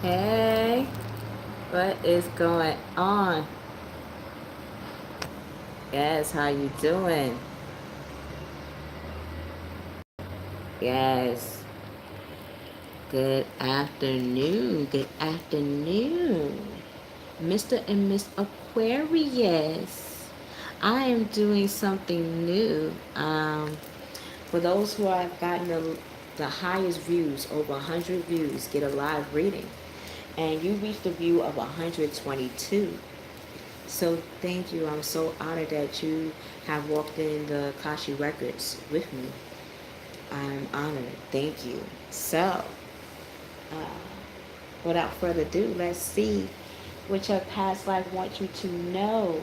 Hey, what is going on? Yes, how you doing? Yes. Good afternoon. Good afternoon. Mr. and Miss Aquarius. I am doing something new. For those who have gotten the highest views, over 100 views, get a live reading. And you reached a view of 122. So thank you. I'm so honored that you have walked in the Kashi Records with me. I'm honored. Thank you. So, uh, without further ado, let's see what your past life wants you to know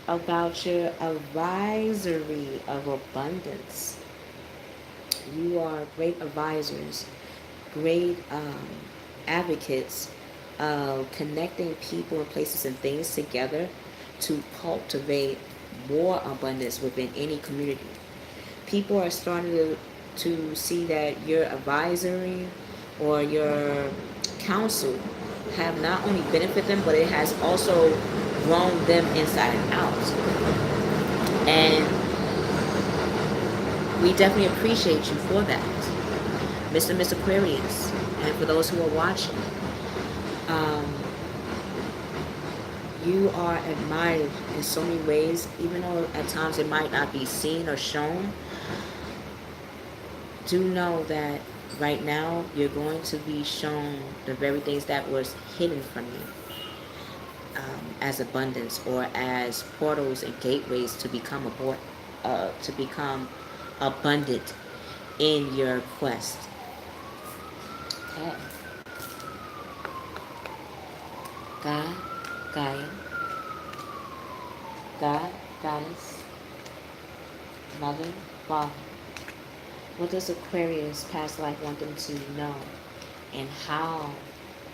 about your advisory of abundance. You are great advisors, great advocates of connecting people and places and things together to cultivate more abundance within any community. People are starting to see that your advisory or your counsel have not only benefited them, but it has also grown them inside and out. And we definitely appreciate you for that, Mr. and Miss Aquarius. And for those who are watching, um, you are admired in so many ways, even though at times it might not be seen or shown. Do know that right now you're going to be shown the very things that was hidden from you, as abundance or as portals and gateways to become abundant in your quest. Okay. God, Gaia, God, Goddess, Mother, Father. What does Aquarius past life want them to know, and how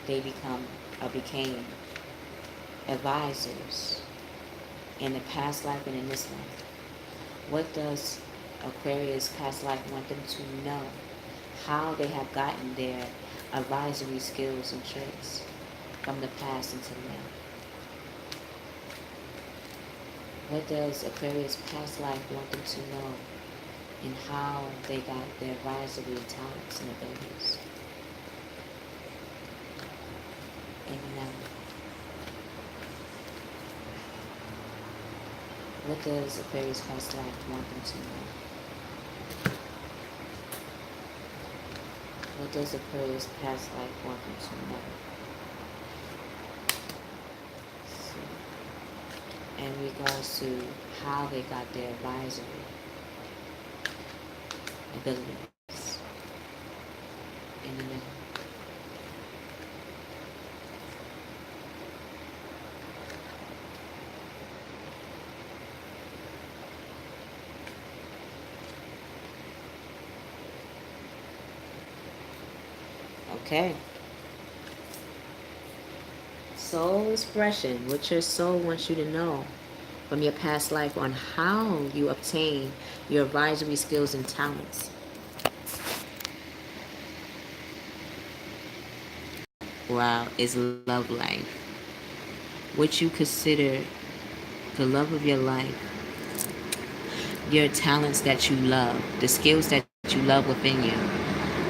they became advisors in the past life and in this life? What does Aquarius past life want them to know? How they have gotten their advisory skills and traits from the past until now? What does Aquarius past life want them to know, and how they got their advisory talents and abilities? And now, what does Aquarius past life want them to know? What does Aquarius past life want them to know? So, in regards to how they got their advisory abilities in the middle. Okay. Soul expression, what your soul wants you to know from your past life on how you obtain your advisory skills and talents. Wow, is love life. What you consider the love of your life, your talents that you love, the skills that you love within you,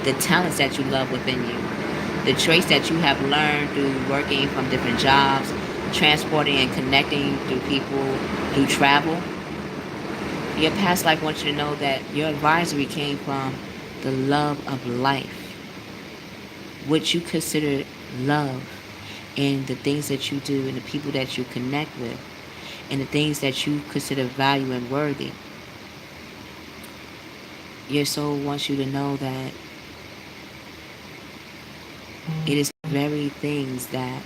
the talents that you love within you, the traits that you have learned through working from different jobs, transporting and connecting through people, through travel. Your past life wants you to know that your advisory came from the love of life, what you consider love, and the things that you do and the people that you connect with, and the things that you consider value and worthy. Your soul wants you to know that it is the very things that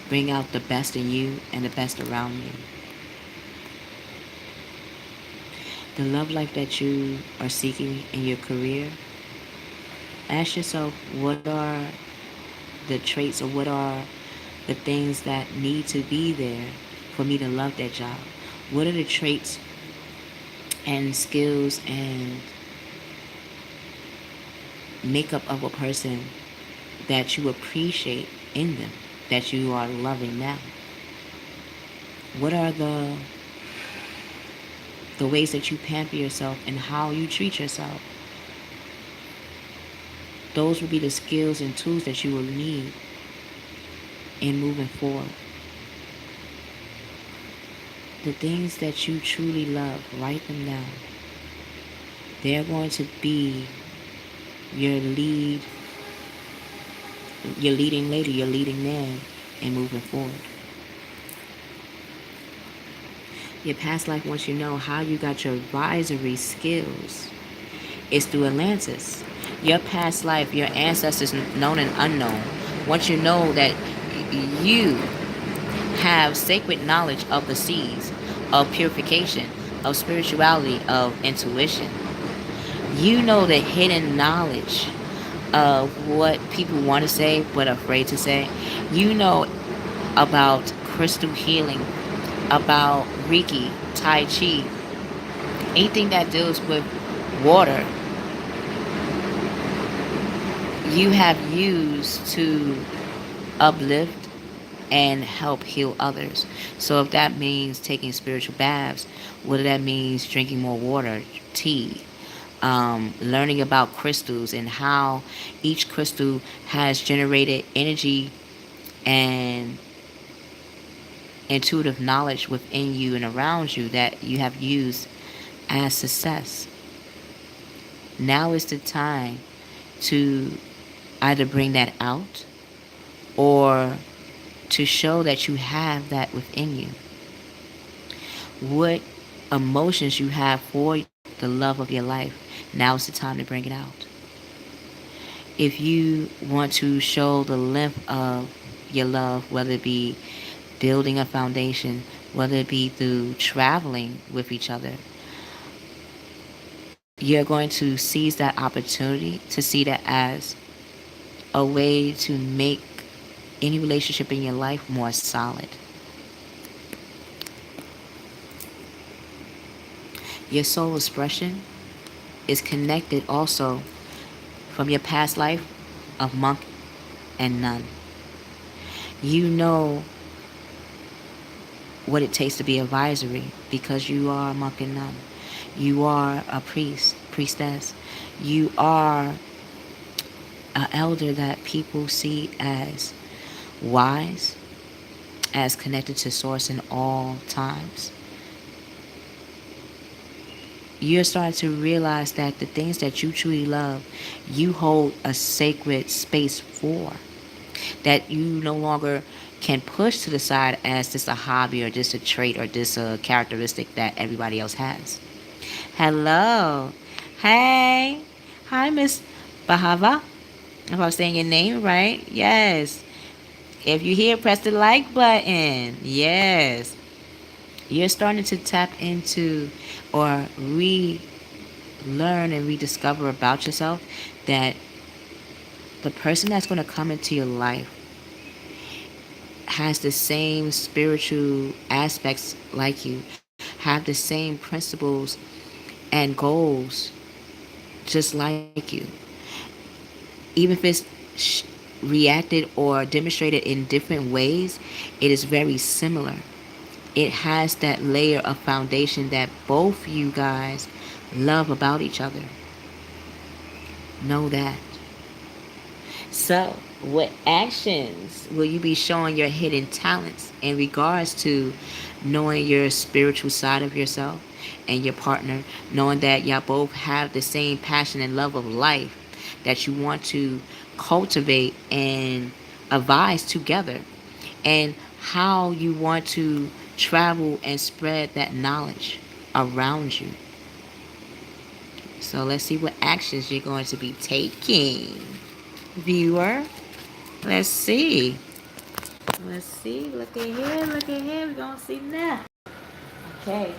bring out the best in you and the best around you. The love life that you are seeking in your career, ask yourself, what are the traits or what are the things that need to be there for me to love that job? What are the traits and skills and makeup of a person that you appreciate in them, that you are loving now? What are the ways that you pamper yourself and how you treat yourself? Those will be the skills and tools that you will need in moving forward. The things that you truly love, write them down. They're going to be your leading lady, your leading man in moving forward. Your past life wants you to know how you got your advisory skills. It's through Atlantis. Your past life, your ancestors, known and unknown, want you to know that you have sacred knowledge of the seas, of purification, of spirituality, of intuition. You know the hidden knowledge of what people want to say but are afraid to say. You know about crystal healing, about Reiki, Tai Chi, anything that deals with water, you have used to uplift and help heal others. So if that means taking spiritual baths, whether that means drinking more water, tea, learning about crystals and how each crystal has generated energy and intuitive knowledge within you and around you that you have used as success. Now is the time to either bring that out or to show that you have that within you. What emotions you have for the love of your life, now is the time to bring it out. If you want to show the length of your love, whether it be building a foundation, whether it be through traveling with each other, you're going to seize that opportunity to see that as a way to make any relationship in your life more solid. Your soul expression is connected also from your past life of monk and nun. You know what it takes to be advisory because you are a monk and nun. You are a priest, priestess. You are an elder that people see as wise, as connected to source in all times. You're starting to realize that the things that you truly love, you hold a sacred space for. That you no longer can push to the side as just a hobby or just a trait or just a characteristic that everybody else has. Hello. Hey. Hi, Miss Bahava. If I'm saying your name right. Yes. If you're here, press the like button. Yes. You're starting to tap into or relearn and rediscover about yourself that the person that's going to come into your life has the same spiritual aspects like you, have the same principles and goals just like you. Even if it's reacted or demonstrated in different ways, it is very similar. It has that layer of foundation that both you guys love about each other. Know that. So, what actions will you be showing your hidden talents in regards to knowing your spiritual side of yourself and your partner, knowing that y'all both have the same passion and love of life that you want to cultivate and advise together, and how you want to travel and spread that knowledge around you. So let's see what actions you're going to be taking, viewer. Let's see. Let's see. Look at here. Look at here. We're going to see now. Okay.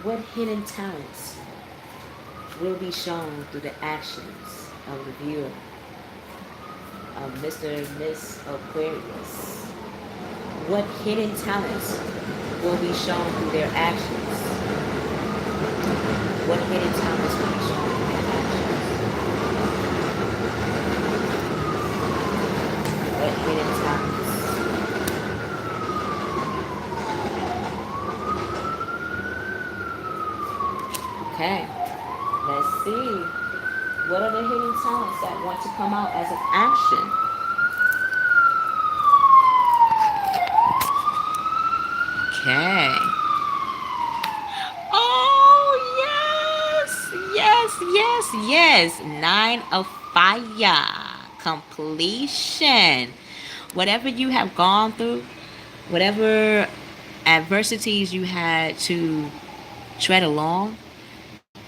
What hidden talents will be shown through the actions of the viewer of Mr. and Miss Aquarius? What hidden talents will be shown through their actions? What hidden talents will be shown through their actions? What are the hidden talents that want to come out as an action? Okay. Oh, yes, yes, yes, yes. Nine of fire. Completion. Whatever you have gone through, whatever adversities you had to tread along,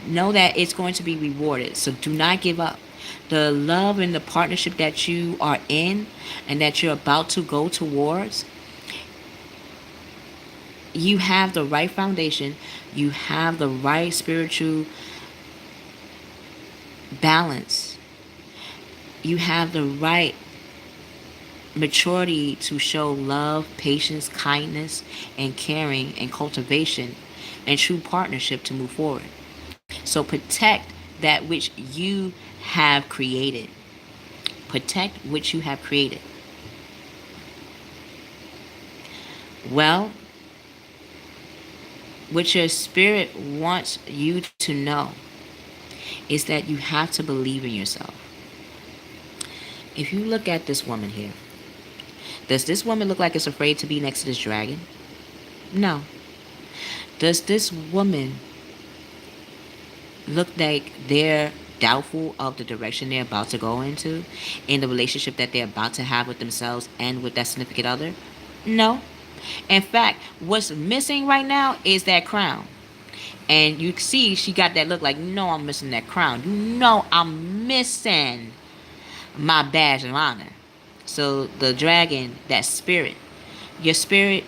know that it's going to be rewarded. So do not give up. The love and the partnership that you are in and that you're about to go towards, you have the right foundation, you have the right spiritual balance, you have the right maturity to show love, patience, kindness, and caring and cultivation and true partnership to move forward. So protect that which you have created. Protect what you have created. Well, what your spirit wants you to know is that you have to believe in yourself. If you look at this woman here, does this woman look like it's afraid to be next to this dragon? No. Does this woman look like they're doubtful of the direction they're about to go into in the relationship that they're about to have with themselves and with that significant other? No. In fact, what's missing right now is that crown. And you see she got that look like, no, I'm missing that crown. You know I'm missing my badge of honor. So the dragon, that spirit, your spirit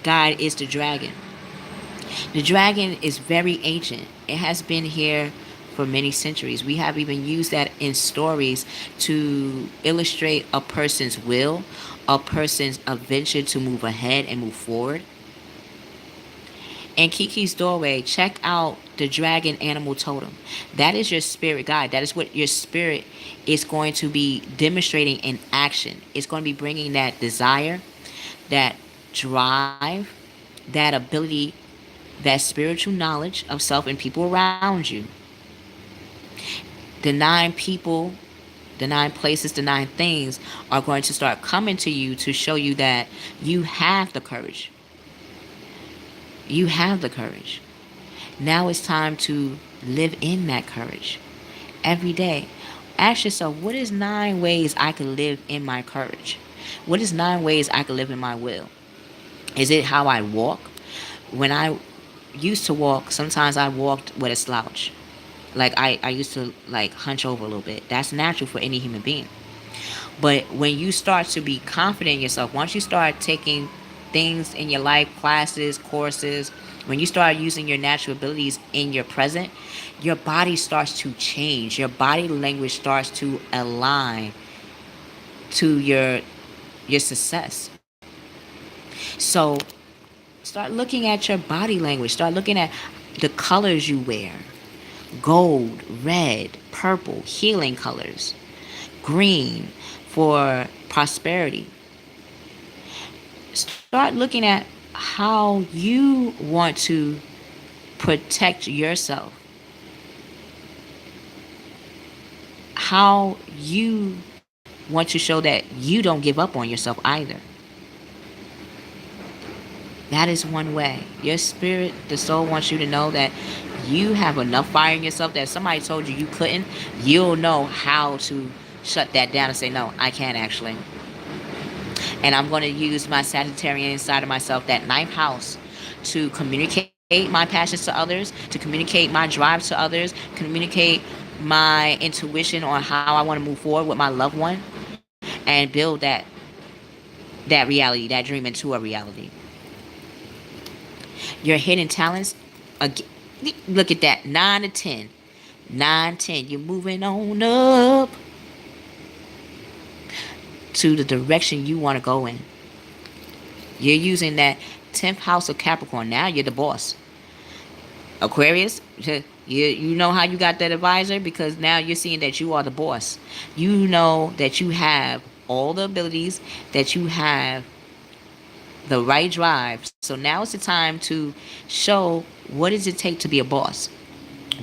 guide is the dragon. The dragon is very ancient. It has been here for many centuries. We have even used that in stories to illustrate a person's will, a person's adventure to move ahead and move forward. In Kiki's doorway, check out the dragon animal totem. That is your spirit guide. That is what your spirit is going to be demonstrating in action. It's going to be bringing that desire, that drive, that ability, that spiritual knowledge of self and people around you. The 9 people, the 9 places, the 9 things are going to start coming to you to show you that you have the courage. You have the courage. Now it's time to live in that courage every day. Ask yourself, what is 9 ways I can live in my courage? What is 9 ways I can live in my will? Is it how I walk? When I used to walk, sometimes I walked with a slouch. Like I used to like hunch over a little bit. That's natural for any human being. But when you start to be confident in yourself, once you start taking things in your life, classes, courses, when you start using your natural abilities in your present, your body starts to change. Your body language starts to align to your success. So start looking at your body language. Start looking at the colors you wear. Gold, red, purple, healing colors. Green for prosperity. Start looking at how you want to protect yourself. How you want to show that you don't give up on yourself either. That is one way. Your spirit, the soul wants you to know that you have enough fire in yourself that if somebody told you you couldn't, you'll know how to shut that down and say, no, I can't actually. And I'm going to use my Sagittarian inside of myself, that 9th house, to communicate my passions to others, to communicate my drive to others, communicate my intuition on how I want to move forward with my loved one, and build that reality, that dream into a reality. Your hidden talents, again, look at that, 9 to 10. 9, 10, you're moving on up to the direction you want to go in. You're using that 10th house of Capricorn. Now you're the boss. Aquarius, you know how you got that advisor, because now you're seeing that you are the boss. You know that you have all the abilities, that you have the right drive. So now it's the time to show what does it take to be a boss.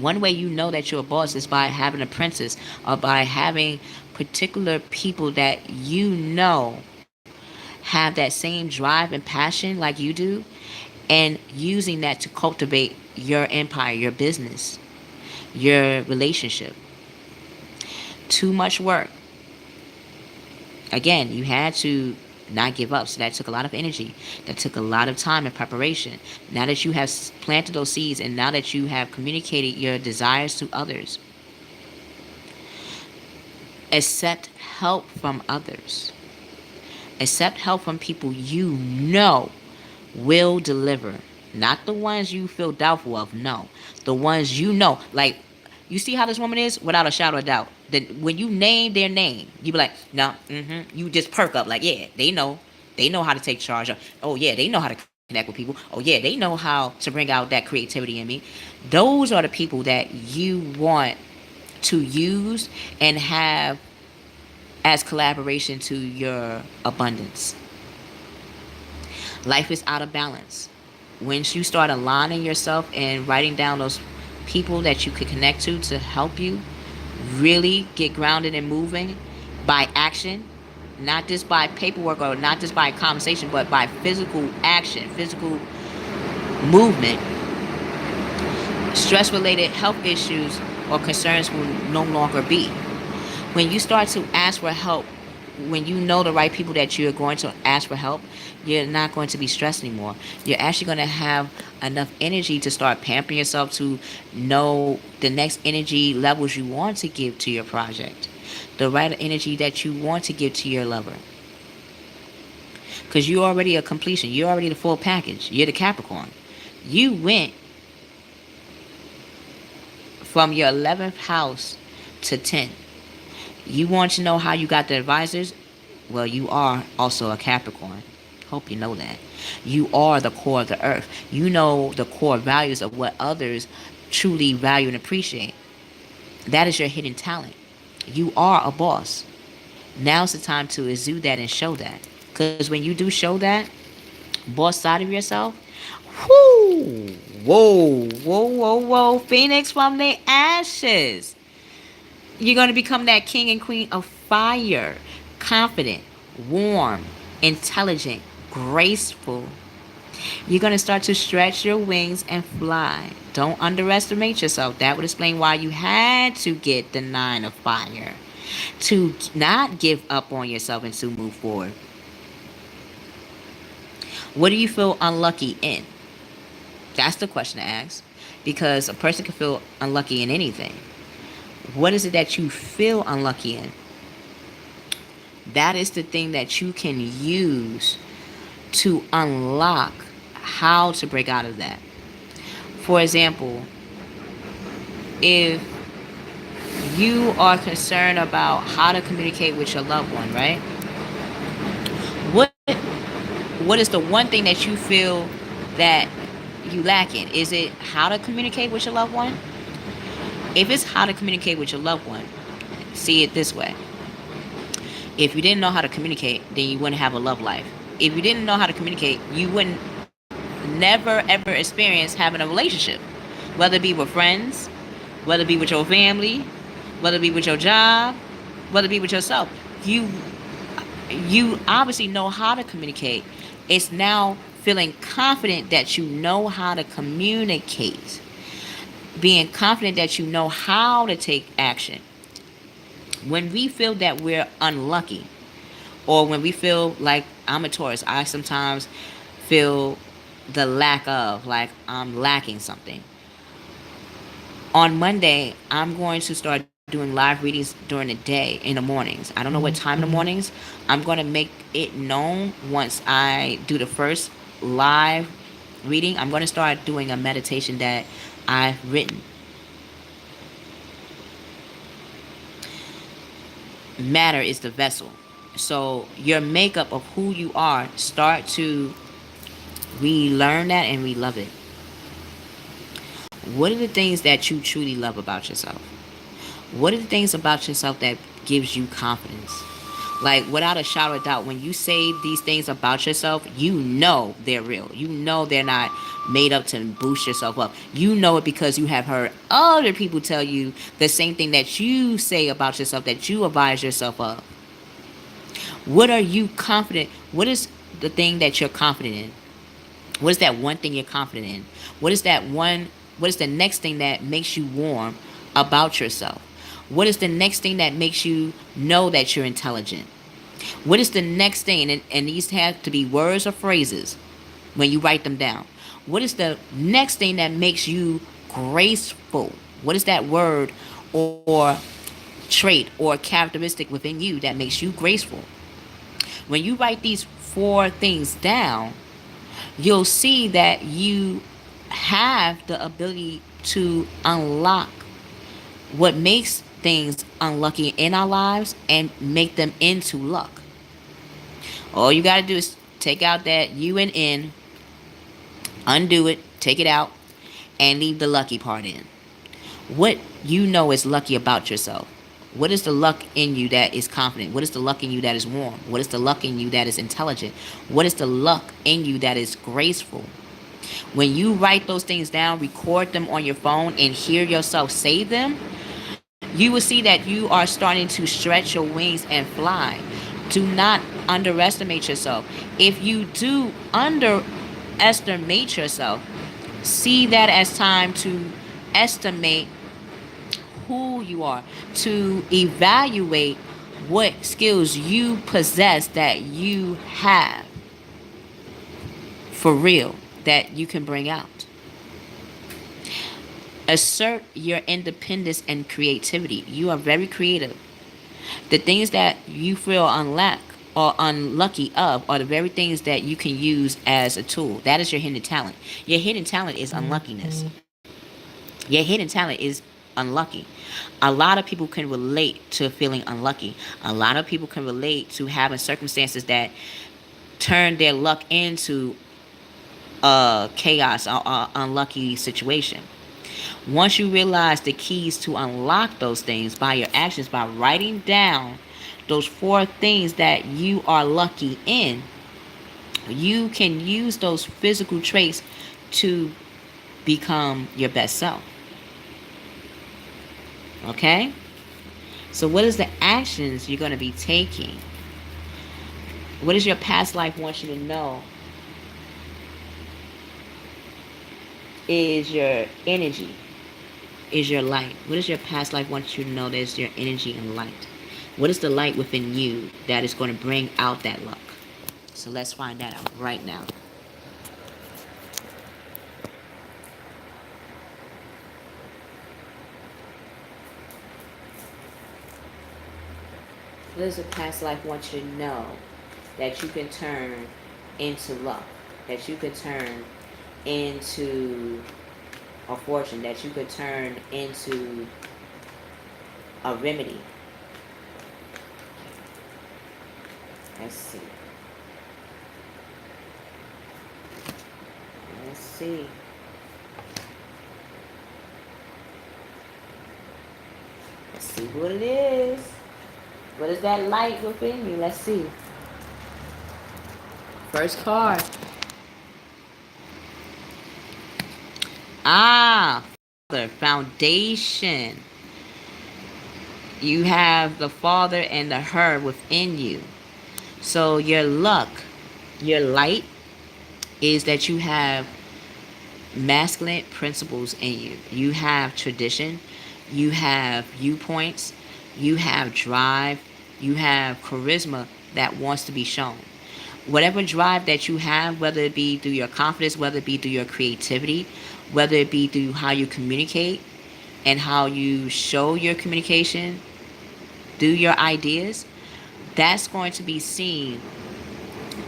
One way you know that you're a boss is by having a princess, or by having particular people that you know have that same drive and passion like you do, and using that to cultivate your empire, your business, your relationship. Too much work. Again, you had to not give up. So that took a lot of energy. That took a lot of time and preparation. Now that you have planted those seeds, and now that you have communicated your desires to others, accept help from others. Accept help from people you know will deliver. Not the ones you feel doubtful of. No. The ones you know. Like, you see how this woman is? Without a shadow of doubt. Then when you name their name, you be like, no, you just perk up. Like, yeah, they know. They know how to take charge of. Oh, yeah, they know how to connect with people. Oh, yeah, they know how to bring out that creativity in me. Those are the people that you want to use and have as collaboration to your abundance. Life is out of balance. Once you start aligning yourself and writing down those people that you could connect to help you really get grounded and moving by action, not just by paperwork or not just by conversation, but by physical action, physical movement, stress related health issues or concerns will no longer be. When you start to ask for help, when you know the right people that you're going to ask for help, you're not going to be stressed anymore. You're actually going to have enough energy to start pampering yourself, to know the next energy levels you want to give to your project, the right energy that you want to give to your lover. Because you're already a completion. You're already the full package. You're the Capricorn. You went from your 11th house to 10. You want to know how you got the advisors? Well, you are also a Capricorn. Hope you know that. You are the core of the earth. You know the core values of what others truly value and appreciate. That is your hidden talent. You are a boss. Now's the time to exude that and show that. Because when you do show that boss side of yourself, whoo, whoa, Phoenix from the ashes. You're going to become that king and queen of fire. Confident, warm, intelligent, graceful. You're going to start to stretch your wings and fly. Don't underestimate yourself. That would explain why you had to get the 9 of fire. To not give up on yourself and to move forward. What do you feel unlucky in? That's the question to ask. Because a person can feel unlucky in anything. What is it that you feel unlucky in? That is the thing that you can use to unlock how to break out of that. For example, if you are concerned about how to communicate with your loved one, right? What is the one thing that you feel that you lack in? Is it how to communicate with your loved one? If it's how to communicate with your loved one, see it this way. If you didn't know how to communicate, then you wouldn't have a love life. If you didn't know how to communicate, you wouldn't never ever experience having a relationship. Whether it be with friends, whether it be with your family, whether it be with your job, whether it be with yourself. You obviously know how to communicate. It's now feeling confident that you know how to communicate. Being confident that you know how to take action. When we feel that we're unlucky, or when we feel like, I'm a Taurus, I sometimes feel the lack of, like I'm lacking something. On Monday, I'm going to start doing live readings during the day, in the mornings. I don't know what time in the mornings. I'm going to make it known once I do the first live reading. I'm going to start doing a meditation that I've written. Matter is the vessel. So your makeup of who you are, start to relearn that and relove it. What are the things that you truly love about yourself? What are the things about yourself that gives you confidence? Like, without a shadow of doubt, when you say these things about yourself, you know they're real. You know they're not made up to boost yourself up. You know it because you have heard other people tell you the same thing that you say about yourself, that you advise yourself of. What are you confident? What is the thing that you're confident in? What is that one thing you're confident in? What is that one? What is the next thing that makes you warm about yourself? What is the next thing that makes you know that you're intelligent? What is the next thing? And these have to be words or phrases when you write them down. What is the next thing that makes you graceful? What is that word or trait or characteristic within you that makes you graceful? When you write these four things down, you'll see that you have the ability to unlock what makes things unlucky in our lives and make them into luck. All you got to do is take out that U and N, undo it, take it out, and leave the lucky part in. What you know is lucky about yourself. What is the luck in you that is confident? What is the luck in you that is warm? What is the luck in you that is intelligent? What is the luck in you that is graceful? When you write those things down, record them on your phone, and hear yourself say them, you will see that you are starting to stretch your wings and fly. Do not underestimate yourself. If you do underestimate yourself, see that as time to estimate who you are, to evaluate what skills you possess that you have for real that you can bring out. Assert your independence and creativity. You are very creative. The things that you feel unlack or unlucky of are the very things that you can use as a tool. That is your hidden talent. Your hidden talent is unluckiness. Your hidden talent is unlucky. A lot of people can relate to feeling unlucky. A lot of people can relate to having circumstances that turn their luck into a chaos or unlucky situation. Once you realize the keys to unlock those things by your actions, by writing down those four things that you are lucky in, you can use those physical traits to become your best self. Okay? So what is the actions you're going to be taking? What does your past life want you to know is your energy, is your light? What does your past life want you to know that is your energy and light? What is the light within you that is going to bring out that luck? So let's find that out right now. What does the past life want you to know that you can turn into luck? That you could turn into a fortune? That you could turn into a remedy? Let's see. Let's see. Let's see what it is. What is that light within you? Let's see. First card. Father, foundation. You have the Father and the her within you. So your luck, your light, is that you have masculine principles in you. You have tradition. You have viewpoints. You have drive. You have charisma that wants to be shown. Whatever drive that you have, whether it be through your confidence, whether it be through your creativity, whether it be through how you communicate and how you show your communication through your ideas, that's going to be seen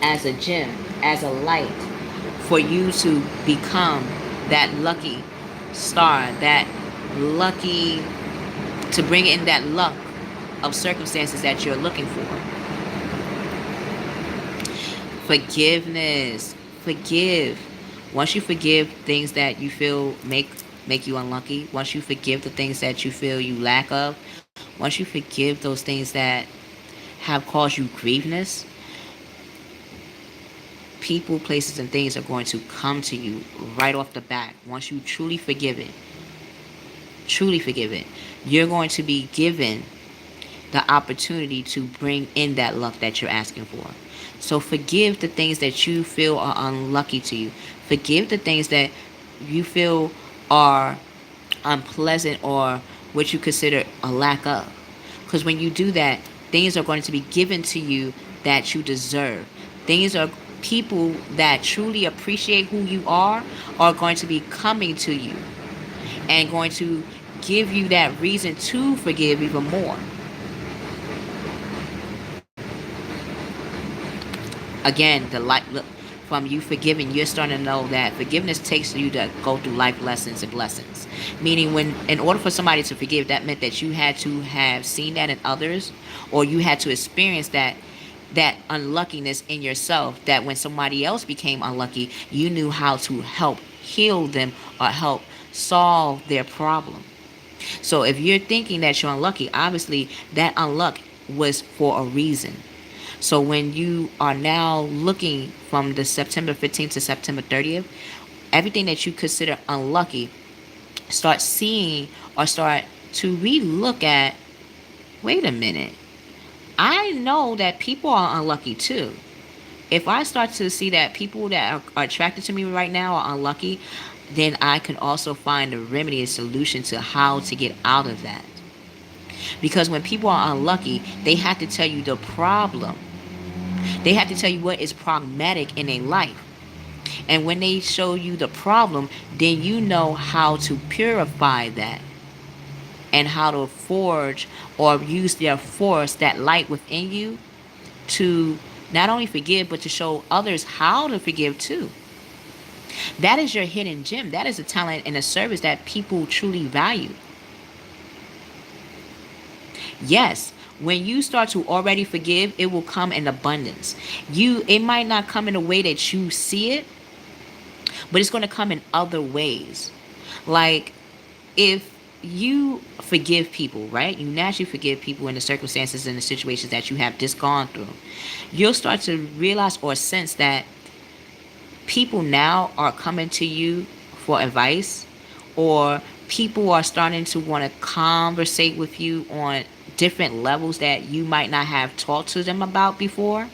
as a gem, as a light for you to become that lucky star, that lucky, to bring in that luck of circumstances that you're looking for. Forgiveness. Forgive. Once you forgive things that you feel make you unlucky, once you forgive the things that you feel you lack of, once you forgive those things that have caused you grieveness, people, places, and things are going to come to you right off the bat. Once you truly forgive it, you're going to be given the opportunity to bring in that luck that you're asking for. So forgive the things that you feel are unlucky to you. Forgive the things that you feel are unpleasant or what you consider a lack of. Because when you do that, things are going to be given to you that you deserve. Things are People that truly appreciate who you are going to be coming to you and going to give you that reason to forgive even more. Again, the light from you forgiving, you're starting to know that forgiveness takes you to go through life lessons and lessons. Meaning, when in order for somebody to forgive, that meant that you had to have seen that in others, or you had to experience that unluckiness in yourself, that when somebody else became unlucky, you knew how to help heal them or help solve their problem. So if you're thinking that you're unlucky, obviously that unluck was for a reason. So when you are now looking from the September 15th to September 30th, everything that you consider unlucky, start seeing or start to relook at, wait a minute, I know that people are unlucky too. If I start to see that people that are attracted to me right now are unlucky, then I can also find a remedy, a solution to how to get out of that. Because when people are unlucky, they have to tell you the problem. They have to tell you what is problematic in a life. And when they show you the problem, then you know how to purify that and how to forge or use their force, that light within you, to not only forgive, but to show others how to forgive too. That is your hidden gem. That is a talent and a service that people truly value. Yes, when you start to already forgive, it will come in abundance. It might not come in a way that you see it, but it's going to come in other ways. Like, if you forgive people, right? You naturally forgive people in the circumstances and the situations that you have just gone through. You'll start to realize or sense that people now are coming to you for advice, or people are starting to want to conversate with you on different levels that you might not have talked to them about before,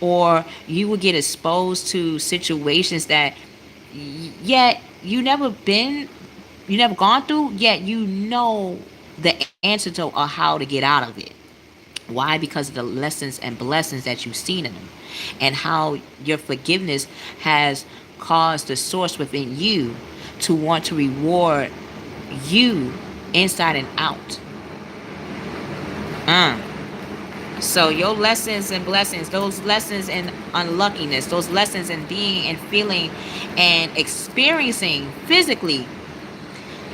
or you will get exposed to situations that yet you never gone through, yet you know the answer to or how to get out of it. Why? Because of the lessons and blessings that you've seen in them, and how your forgiveness has caused the source within you to want to reward you inside and out. Uh. So your lessons and blessings, those lessons in unluckiness, those lessons in being and feeling and experiencing physically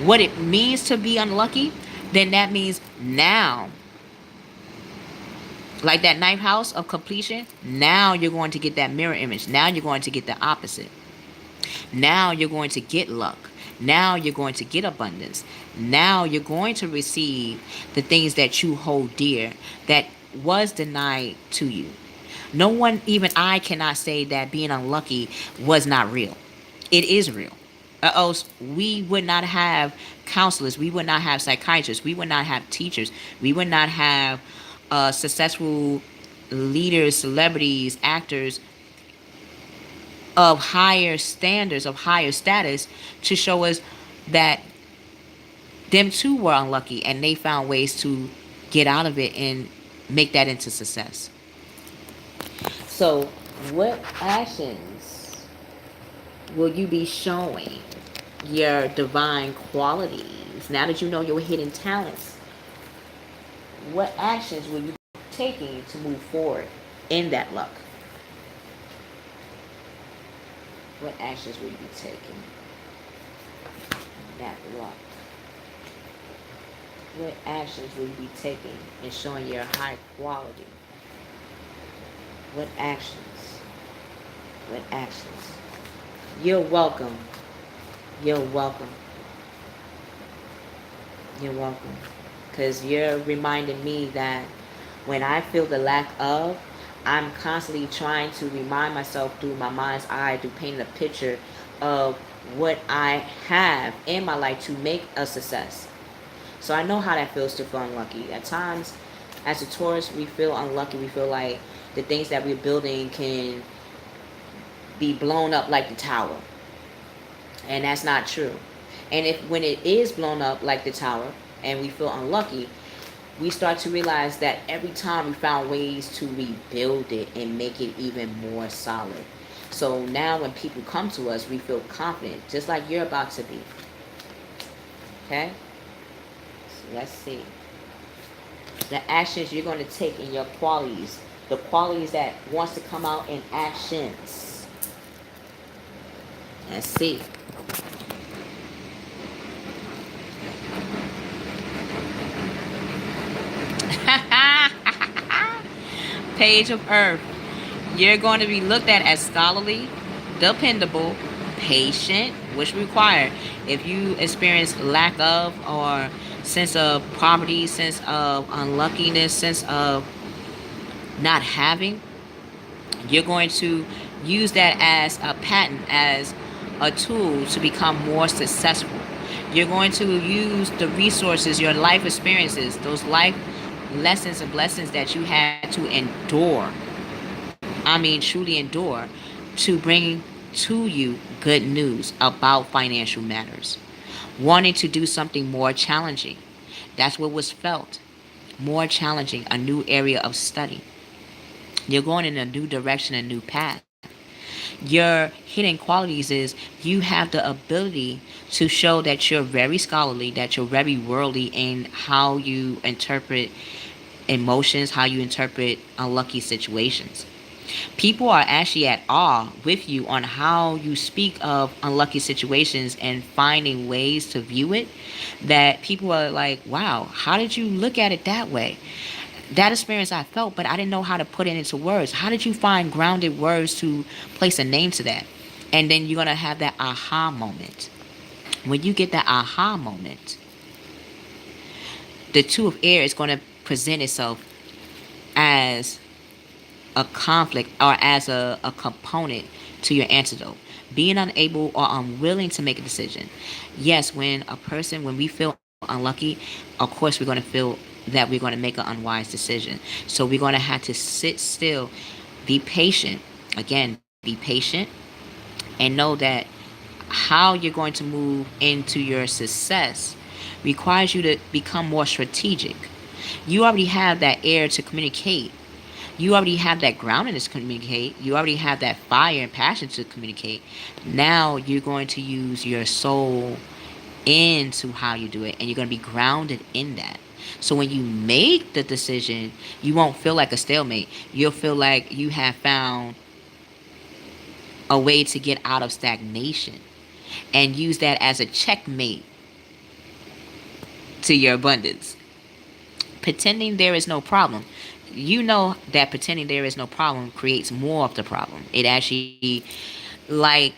what it means to be unlucky, then that means now, like that ninth house of completion, now you're going to get that mirror image. Now you're going to get the opposite. Now you're going to get luck. Now you're going to get abundance. Now you're going to receive the things that you hold dear, that was denied to you. No one, even I, cannot say that being unlucky was not real. It is real. Else we would not have counselors. We would not have psychiatrists. We would not have teachers. We would not have successful leaders, celebrities, actors of higher standards, of higher status, to show us that them too were unlucky and they found ways to get out of it and make that into success. So, what actions will you be showing your divine qualities now that you know your hidden talents? What actions will you be taking to move forward in that luck? What actions will you be taking in that luck? What actions will you be taking in showing your high quality? What actions? What actions? You're welcome. You're welcome. You're welcome. Because you're reminding me that When I feel the lack of, I'm constantly trying to remind myself through my mind's eye, to paint a picture of what I have in my life to make a success. So I know how that feels to feel unlucky. At times, as a tourist, we feel unlucky. We feel like the things that we're building can be blown up like the tower. And that's not true. And if when it is blown up like the tower and we feel unlucky, we start to realize that every time we found ways to rebuild it and make it even more solid. So now when people come to us, we feel confident, just like you're about to be. Okay? So let's see. The actions you're going to take in your qualities. The qualities that wants to come out in actions. Let's see. Page of Earth. You're going to be looked at as scholarly, dependable, patient, which require. If you experience lack of or sense of poverty, sense of unluckiness, sense of not having, you're going to use that as a patent, as a tool to become more successful. You're going to use the resources, your life experiences, those life lessons and blessings that you had to endure. I mean, truly endure, to bring to you good news about financial matters. Wanting to do something more challenging. That's what was felt. More challenging, a new area of study. You're going in a new direction, a new path. Your hidden qualities is you have the ability to show that you're very scholarly, that you're very worldly in how you interpret emotions, how you interpret unlucky situations. People are actually at awe with you on how you speak of unlucky situations and finding ways to view it, that people are like, wow, how did you look at it that way? That experience I felt, but I didn't know how to put it into words. How did you find grounded words to place a name to that? And then you're going to have that aha moment. When you get that aha moment, the two of air is going to present itself as a conflict or as a component to your antidote. Being unable or unwilling to make a decision. Yes, when we feel unlucky, of course we're going to feel that we're going to make an unwise decision. So we're going to have to sit still, be patient. Again, be patient and know that how you're going to move into your success requires you to become more strategic. You already have that air to communicate. You already have that groundedness to communicate. You already have that fire and passion to communicate. Now you're going to use your soul into how you do it, and you're going to be grounded in that. So when you make the decision, you won't feel like a stalemate. You'll feel like you have found a way to get out of stagnation and use that as a checkmate to your abundance. Pretending there is no problem. You know that pretending there is no problem creates more of the problem. It actually, like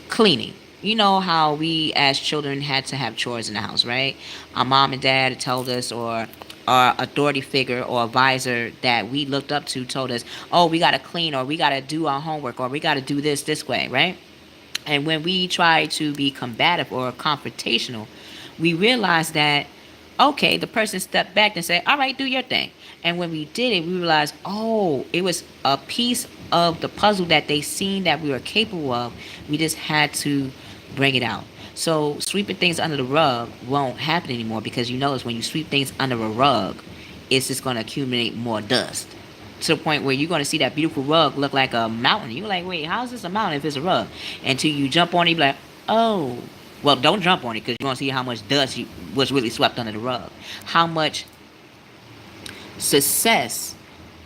cleaning. You know how we as children had to have chores in the house, right? Our mom and dad told us, or our authority figure or advisor that we looked up to told us, oh, we got to clean, or we got to do our homework, or we got to do this way, right? And when we try to be combative or confrontational, we realize that, okay, the person stepped back and said, all right, do your thing. And when we did it, we realized, oh, it was a piece of the puzzle that they seen that we were capable of. We just had to bring it out. So sweeping things under the rug won't happen anymore, because you notice when you sweep things under a rug, it's just going to accumulate more dust to the point where you're going to see that beautiful rug look like a mountain. You're like, wait, how is this a mountain if it's a rug? Until you jump on it, you be like, oh. Well, don't jump on it, because you want to see how much dust was really swept under the rug. How much success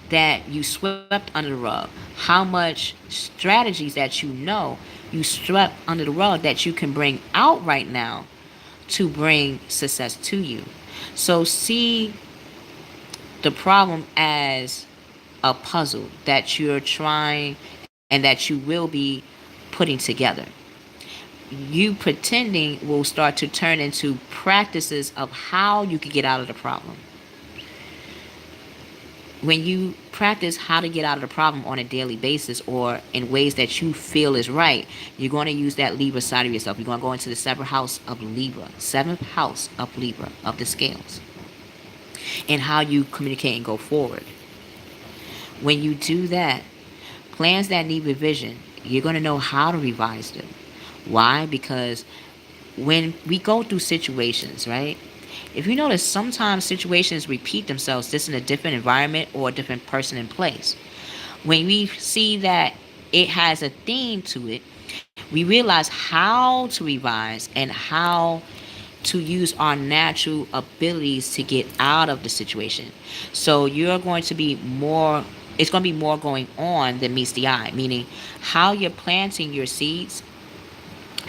that you swept under the rug. How much strategies that you swept under the rug that you can bring out right now to bring success to you. So see the problem as a puzzle that you're trying and that you will be putting together. You pretending will start to turn into practices of how you can get out of the problem. When you practice how to get out of the problem on a daily basis or in ways that you feel is right, you're going to use that Libra side of yourself. You're going to go into the seventh house of Libra, of the scales, and how you communicate and go forward. When you do that, plans that need revision, you're going to know how to revise them. Why? Because when we go through situations, right? If you notice, sometimes situations repeat themselves just in a different environment or a different person in place. When we see that it has a theme to it, we realize how to revise and how to use our natural abilities to get out of the situation. So you're going to be more, it's going to be more going on than meets the eye, meaning how you're planting your seeds.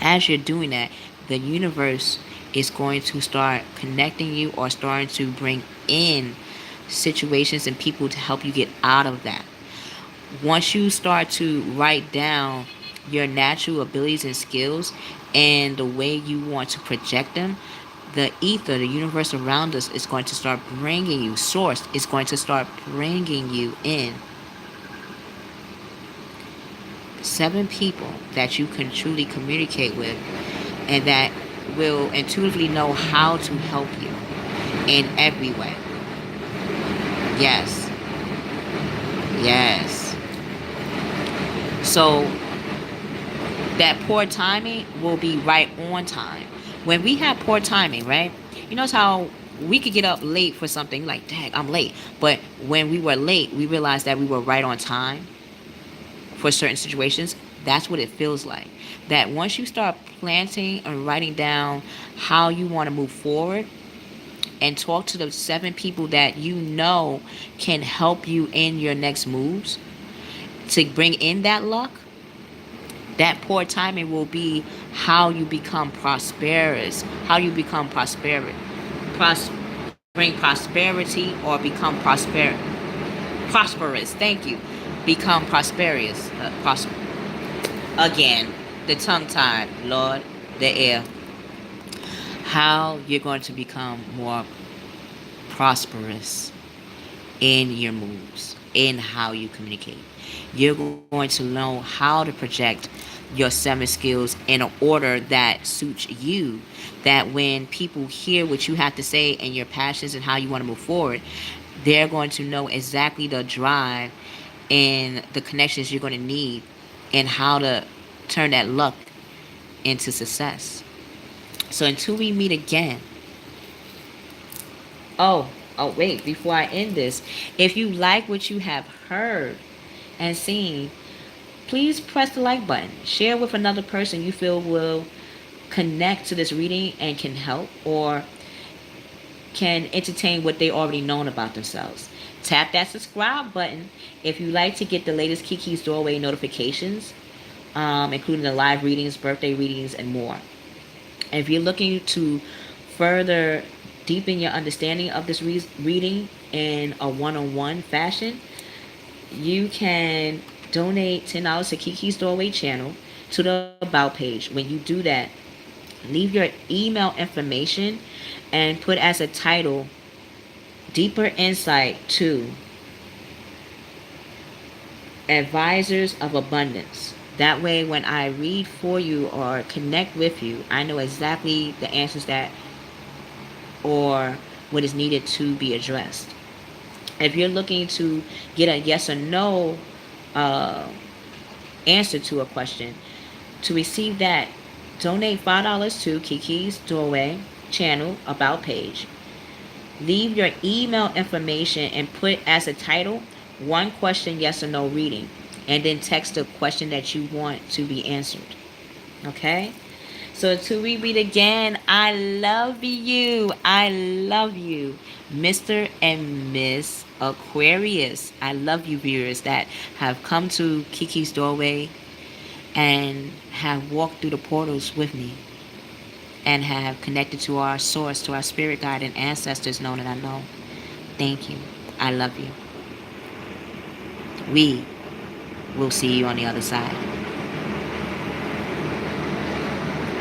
As you're doing that, the universe is going to start connecting you or starting to bring in situations and people to help you get out of that. Once you start to write down your natural abilities and skills and the way you want to project them, the ether, the universe around us, is going to start bringing you, source is going to start bringing you in 7 people that you can truly communicate with and that will intuitively know how to help you in every way. Yes. Yes. So that poor timing will be right on time. When we have poor timing, right? You notice how we could get up late for something like, dang, I'm late. But when we were late, we realized that we were right on time for certain situations. That's what it feels like. That once you start planting and writing down how you want to move forward and talk to the 7 people that you know can help you in your next moves to bring in that luck, that poor timing will be how you become prosperous, how you become pros- bring prosperity or become prosperous. Thank you. Become prosperous. Again, the tongue tied, Lord, the air. How you're going to become more prosperous in your moves, in how you communicate. You're going to know how to project your 7 skills in an order that suits you. That when people hear what you have to say and your passions and how you want to move forward, they're going to know exactly the drive and the connections you're going to need and how to turn that luck into success. So until we meet again, oh, wait, before I end this, if you like what you have heard and seen, please press the like button. Share with another person you feel will connect to this reading and can help or can entertain what they already known about themselves. Tap that subscribe button if you like to get the latest Kiki's Doorway notifications, including the live readings, birthday readings, and more. And if you're looking to further deepen your understanding of this reading in a one-on-one fashion, you can donate $10 to Kiki's Doorway channel to the About page. When you do that, leave your email information and put as a title, Deeper Insight to Advisors of Abundance. That way, when I read for you or connect with you, I know exactly the answers that or what is needed to be addressed. If you're looking to get a yes or no uh, answer to a question, to receive that, donate $5 to Kiki's Doorway channel About page. Leave your email information and put as a title, one question, yes or no reading. And then text the question that you want to be answered. Okay? So until we meet again, I love you. I love you. Mr. and Miss Aquarius. I love you, viewers that have come to Kiki's Doorway and have walked through the portals with me and have connected to our source, to our spirit guide and ancestors known and unknown. Thank you. I love you. We will see you on the other side.